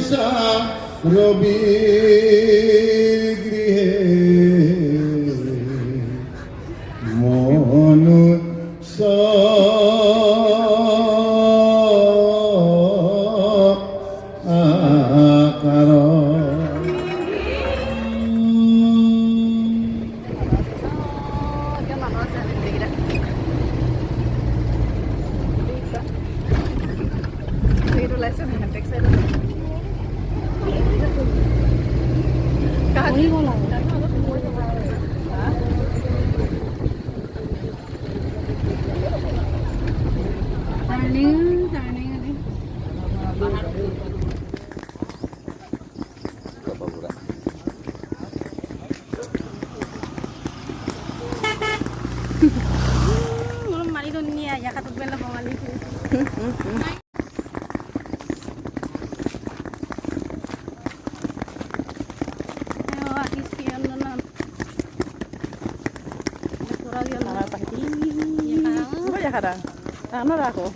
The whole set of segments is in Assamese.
লৈছা ৰবিৰ গৃহে মনুষ্য আকাৰ Ano ra ako?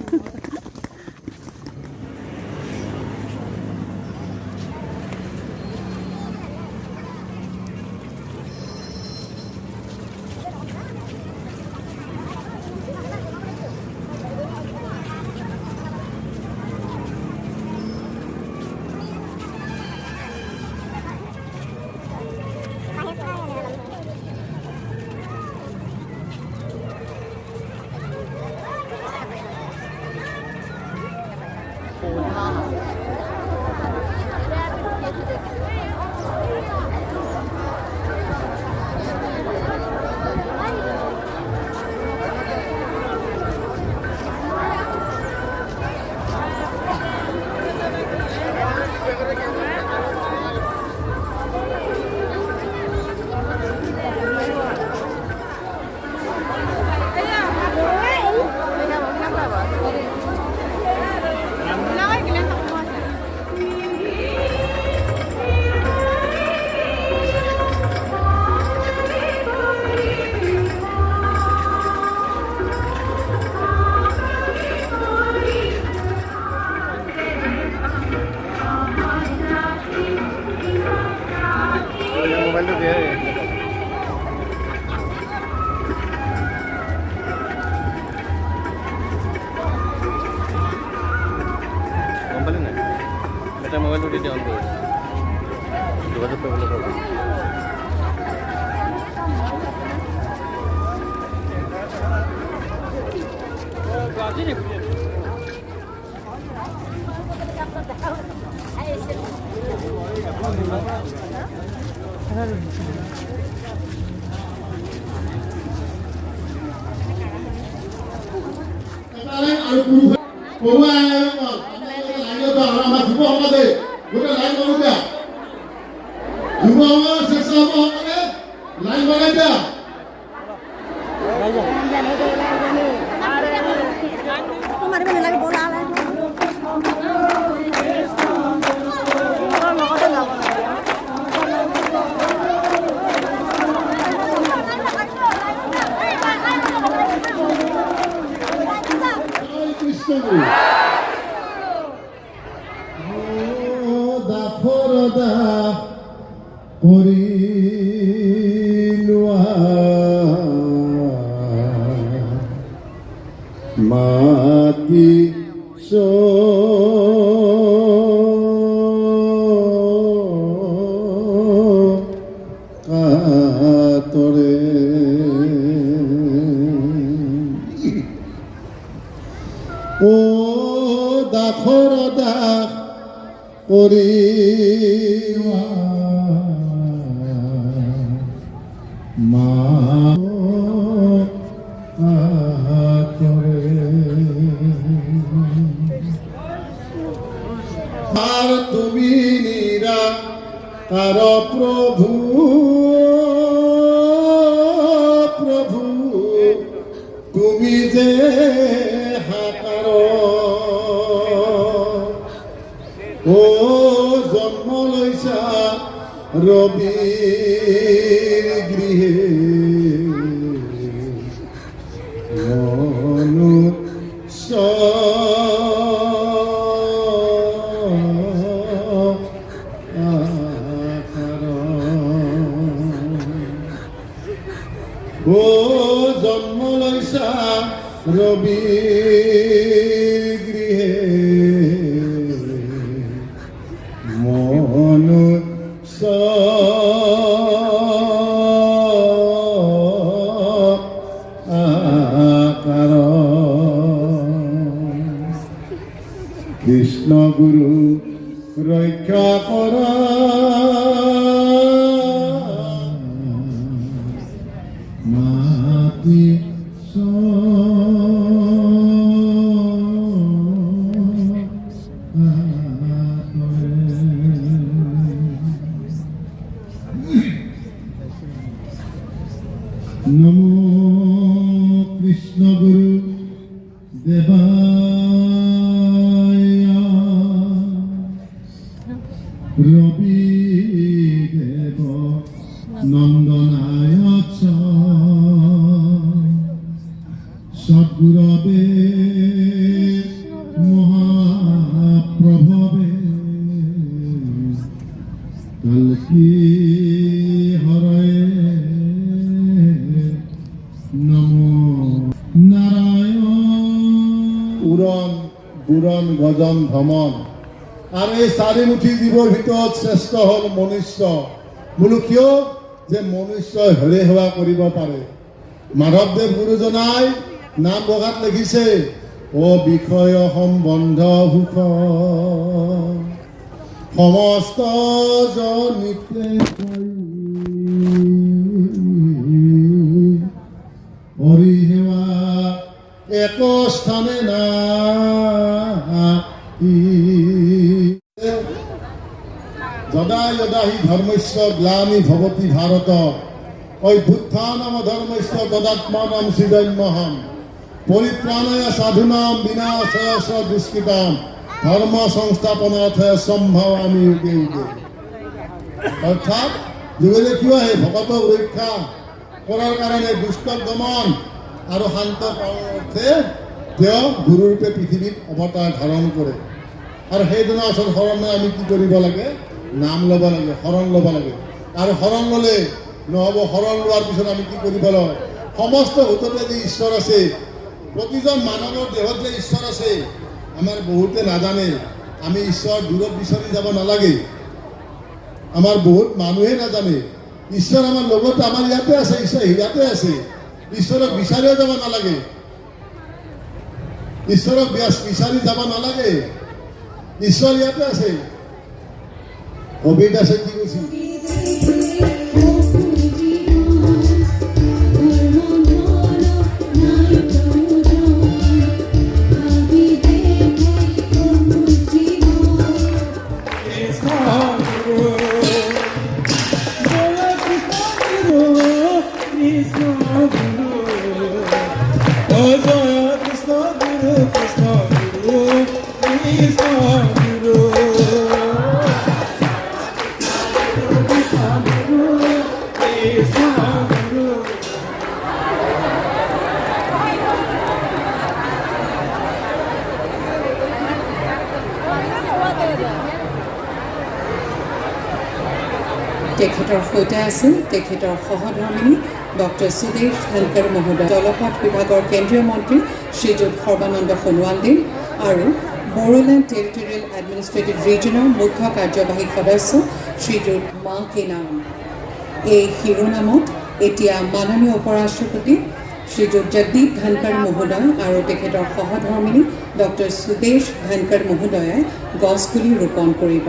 এটা মোবাইল উঠে অন কৰে যোগাযোগ কৰলে পাবো মাটি কাতৰে ও দাখৰ দাখ কৰি মা আর তুমি নিরাকার প্রভু প্রভু তুমি যে হাকার ও জন্ম লৈছা রবির গৃহে মনুষ্য রবি গৃহে মনুষ্য আকার কৃষ্ণগুরু রক্ষা করা মাতি নমো কৃষ্ণগুরু দেবায়া রবি দেব নন্দনায় চ সদ্গুরবে মহাপ্রভবে কলকি হরয়ে নমো নারায়ণ উৰণ বুৰণ গজন ভ্ৰমণ আৰু এই চাৰিমুঠি জীৱৰ ভিতৰত শ্ৰেষ্ঠ হ'ল মনুষ্য বোলো কিয় যে মনুষ্যই হৰে সেৱা কৰিব পাৰে মাধৱদেৱ গুৰুজনাই নাম বগাত লিখিছে অ বিষয় সম্বন্ধ সুখ সমস্ত জনিতে হৰি সেৱা এক স্থানে নাই যদা যদা হি ধৰ্মস্য গ্লানি ভৱতি ভাৰত অভ্যুত্থানম ধৰ্মস্য তদাত্মানম সৃজন্যহম পৰিত্ৰাণায় সাধুনাম বিনাশায় দুষ্কৃতাম ধৰ্ম সংস্থাপনাৰ্থে সম্ভৱামি যুগে যুগে অৰ্থাৎ যুগে যুগে কিয় সেই ভকতক ৰক্ষা কৰাৰ কাৰণে দুষ্টক দমন আৰু শান্ত কৰাৰ অৰ্থে তেওঁ গুৰুৰূপে পৃথিৱীত অৱতাৰ ধাৰণ কৰে আৰু সেইদিনা আচল শৰণে আমি কি কৰিব লাগে নাম ল'ব লাগে শৰণ ল'ব লাগে আৰু শৰণ ল'লে নহ'ব শৰণ লোৱাৰ পিছত আমি কি কৰিব লাগে সমস্ত ভূততে যে ঈশ্বৰ আছে প্ৰতিজন মানৱৰ দেহত যে ঈশ্বৰ আছে আমাৰ বহুতে নাজানে আমি ঈশ্বৰ দূৰত বিচাৰি যাব নালাগে আমাৰ বহুত মানুহে নাজানে ঈশ্বৰ আমাৰ লগতে আমাৰ ইয়াতে আছে ঈশ্বৰ ইয়াতে আছে ঈশ্বৰক বিচাৰিও যাব নালাগে ঈশ্বৰক বিচাৰি যাব নালাগে ঈশ্বৰ ইয়াতে আছে কবিত আছে কি কৈছে তেখেতৰ সৈতে আছিল তেখেতৰ সহধৰ্মিনী ডক্টৰ সুদেশ ধনকৰ মহোদয় জলপথ বিভাগৰ কেন্দ্ৰীয় মন্ত্ৰী শ্ৰীযুত সৰ্বানন্দ সোণোৱাল আৰু বড়োলেণ্ড টেৰিটৰিয়েল এডমিনিষ্ট্ৰেটিভ ৰিজনৰ মুখ্য কাৰ্যবাহী সদস্য শ্ৰীযুত মা কে নাম এই শিৰোনামত এতিয়া মাননীয় উপৰাষ্ট্ৰপতি শ্ৰীযুত জগদীপ ধনখৰ মহোদয় আৰু তেখেতৰ সহধৰ্মিনী ডক্টৰ সুদেশ ধনকৰ মহোদয়ে গছপুলি ৰোপণ কৰিব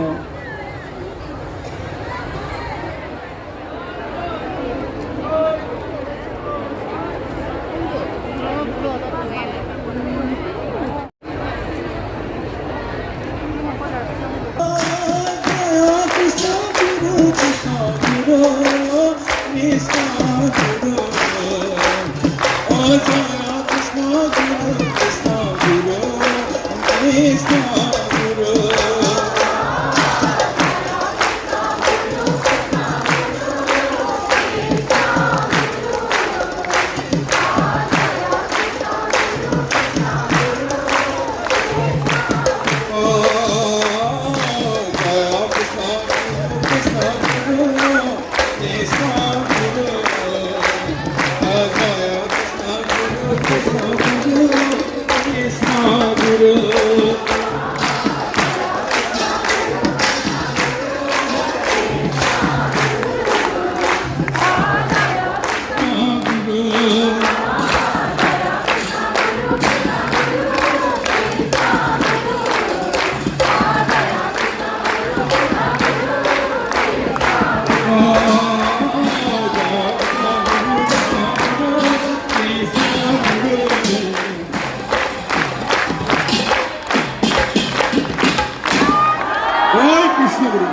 কৃষ্ণগুৰু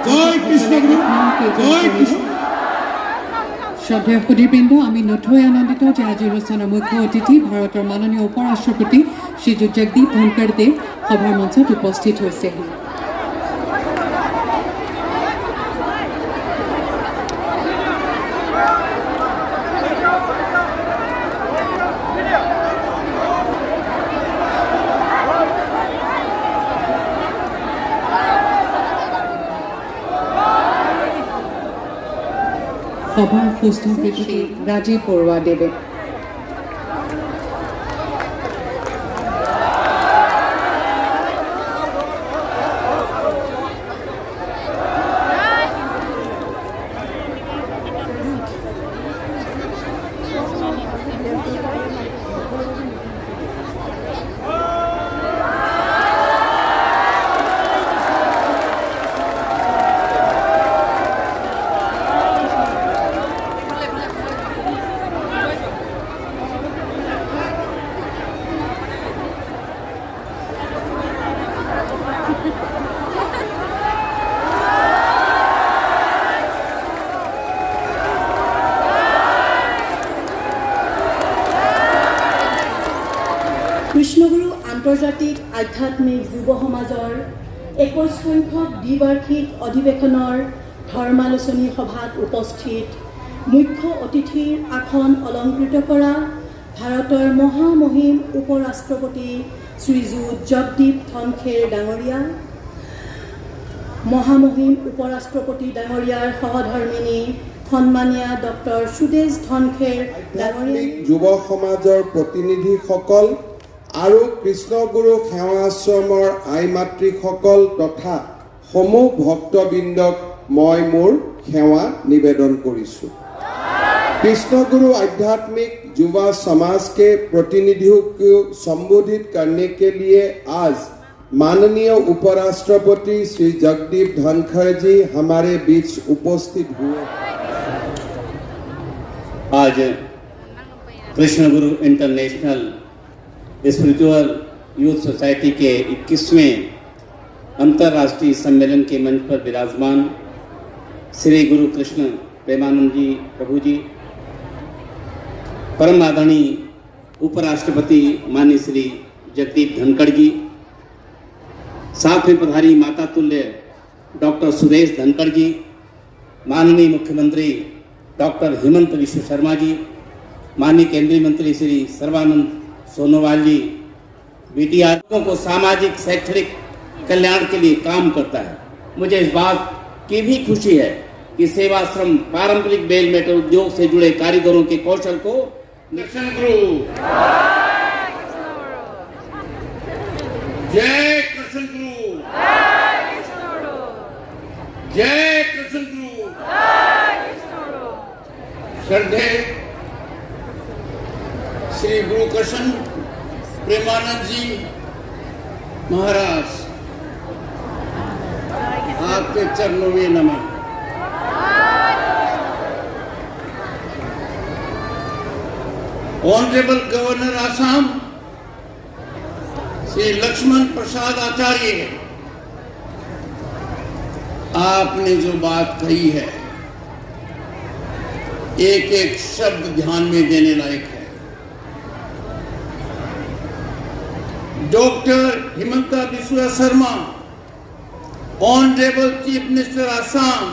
জয় কৃষ্ণগুৰু জয় কৃষ্ণ। শ্ৰদ্ধেয় সুধীবৃন্দ, আমি নথৈ আনন্দিত যে আজিৰ অনুষ্ঠানৰ মুখ্য অতিথি ভাৰতৰ মাননীয় উপ ৰাষ্ট্ৰপতি শ্ৰীযুত জগদীপ ধনখৰ দেৱ সভাৰ মঞ্চত উপস্থিত হৈছেহি। সভাৰ সুস্থ শ্ৰী ৰাজীৱ বৰুৱাদেৱে কৃষ্ণগুৰু আন্তৰ্জাতিক আধ্যাত্মিক যুৱ সমাজৰ 21 সংখ্যক দ্বিবাৰ্ষিক অধিৱেশনৰ ধৰ্মালোচনী সভাত উপস্থিত মুখ্য অতিথিৰ আসন অলংকৃত কৰা ভাৰতৰ মহামহিম উপ ৰাষ্ট্ৰপতি শ্ৰীযুত জগদীপ ধনখেৰ ডাঙৰীয়া, মহামহিম উপ ৰাষ্ট্ৰপতি ডাঙৰীয়াৰ সহধৰ্মিনী সন্মানীয়া ডক্টৰ সুদেশ ধনখেৰ ডাঙৰীয়া, যুৱ সমাজৰ প্ৰতিনিধিসকল আৰু কৃষ্ণগুৰু সেৱা আশ্ৰমৰ আই মাতৃসকল তথা সমূহ ভক্তবৃন্দক মই মোৰ সেৱা निवेदन কৰিছোঁ। कृष्णगुरु आध्यात्मिक युवा समाज के प्रतिनिधियों को संबोधित करने के लिए आज माननीय उपराष्ट्रपति श्री जगदीप धनखर जी हमारे बीच उपस्थित हुए। आज Krishnaguru international spiritual youth society के 21वें अंतर्राष्ट्रीय सम्मेलन के मंच पर विराजमान श्री गुरु कृष्ण प्रेमानंद जी प्रभु जी, परम आदरणीय उपराष्ट्रपति माननीय श्री जगदीप धनखड़ जी, साथ में पधारी माता तुल्य डॉक्टर सुदेश धनखड़ जी, माननीय मुख्यमंत्री डॉक्टर हेमंत विश्व शर्मा जी, माननीय केंद्रीय मंत्री श्री सर्बानंद सोनोवाल जी, बीटीआर को सामाजिक शैक्षणिक कल्याण के लिए काम करता है। मुझे इस बात की भी खुशी है कि सेवाश्रम पारंपरिक बेल मेटल उद्योग से जुड़े कारीगरों के कौशल को कृष्णगुरु जय कृष्णगुरु जय कृष्णगुरु श्रद्धेय श्री गुरु कृष्ण प्रेमानंद जी महाराज, आपके चरणों में नमन। ऑनरेबल गवर्नर आसाम श्री लक्ष्मण प्रसाद आचार्य, आपने जो बात कही है एक एक शब्द ध्यान में देने लायक है। Doctor Himanta Biswa Sharma, Honorable Chief Minister Assam,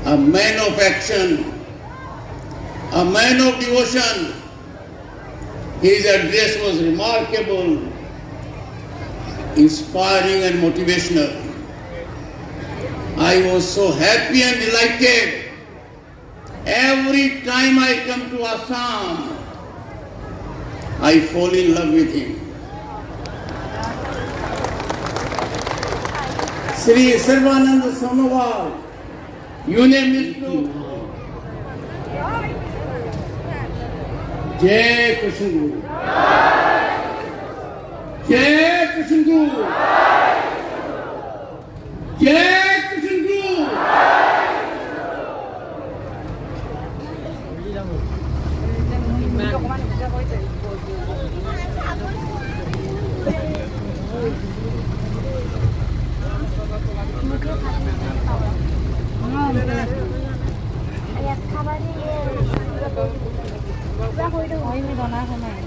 a man of action, a man of devotion. His address was remarkable, inspiring and motivational. I was so happy and delighted. Every time I come to Assam, I fall in love with him. Shri Sarvanand Sonowal, Union Minister, Jai Krishnaguru, Jai Krishnaguru, Jai Krishnaguru. নাই